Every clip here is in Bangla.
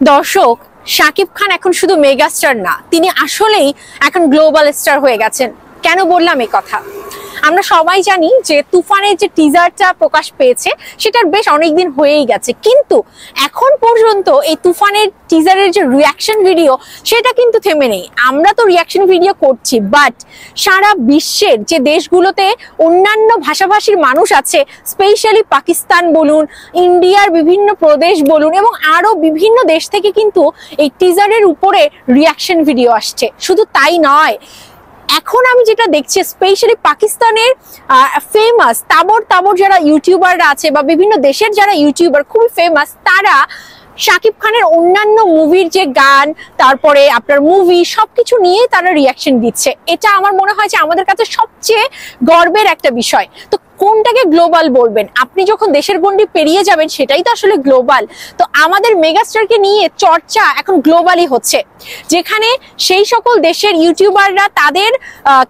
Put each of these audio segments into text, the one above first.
দর্শক, শাকিব খান এখন শুধু মেগা স্টার না, তিনি আসলেই এখন গ্লোবাল স্টার হয়ে গেছেন। কেন বললাম এই কথা? আমরা সবাই জানি যে তুফানের যে টিজারটা প্রকাশ পেয়েছে সেটার বেশ অনেকদিন হয়েই গেছে, কিন্তু এখন পর্যন্ত এই তুফানের টিজারের যে রিয়াকশন ভিডিও সেটা কিন্তু থেমে নেই। আমরা তো রিয়াকশন ভিডিও করছি, বাট সারা বিশ্বের যে দেশগুলোতে অন্যান্য ভাষাভাষীর মানুষ আছে, স্পেশালি পাকিস্তান বলুন, ইন্ডিয়ার বিভিন্ন প্রদেশ বলুন এবং আরো বিভিন্ন দেশ থেকে কিন্তু এই টিজারের উপরে রিয়াকশন ভিডিও আসছে। শুধু তাই নয়, এখন আমি যেটা দেখছি স্পেশালি পাকিস্তানের ফেমাস তাবর তাবর যারা ইউটিউবাররা আছে বা বিভিন্ন দেশের যারা ইউটিউবার খুবই ফেমাস, তারা শাকিব খানের অন্যান্য মুভির যে গান, তারপরে আপনার মুভি সবকিছু নিয়ে তারা রিয়াকশন দিচ্ছে। এটা আমার মনে হয় যে আমাদের কাছে সবচেয়ে গর্বের একটা বিষয়। তো কোনটাকে গ্লোবাল বলবেন? আপনি যখন দেশের গণ্ডি পেরিয়ে যাবেন সেটাই তো আসলে গ্লোবাল। তো আমাদের মেগাস্টারকে নিয়ে চর্চা এখন গ্লোবালি হচ্ছে, যেখানে সেই সকল দেশের ইউটিউবাররা তাদের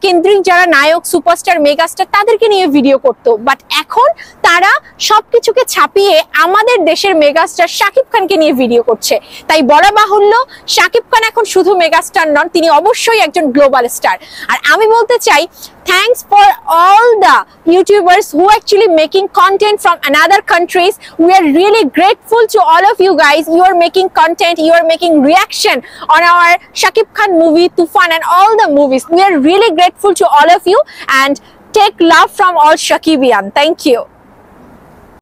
কেন্দ্রিক যারা নায়ক, সুপারস্টার, মেগাস্টার তাদেরকে নিয়ে ভিডিও করতো, বাট এখন তারা সবকিছুকে ছাপিয়ে আমাদের দেশের মেগাস্টার শাকিব খানকে নিয়ে ভিডিও করছে। তাই বলা বাহুল্য, শাকিব খান এখন শুধু মেগাস্টার নন, তিনি অবশ্যই একজন গ্লোবাল স্টার। আর আমি বলতে চাই, thanks for all the YouTubers who actually making content from another countries. We are really grateful to all of you guys. You are making content, you are making reaction on our Shakib Khan movie Tufan and all the movies. We are really grateful to all of you and take love from all Shakibian. Thank you.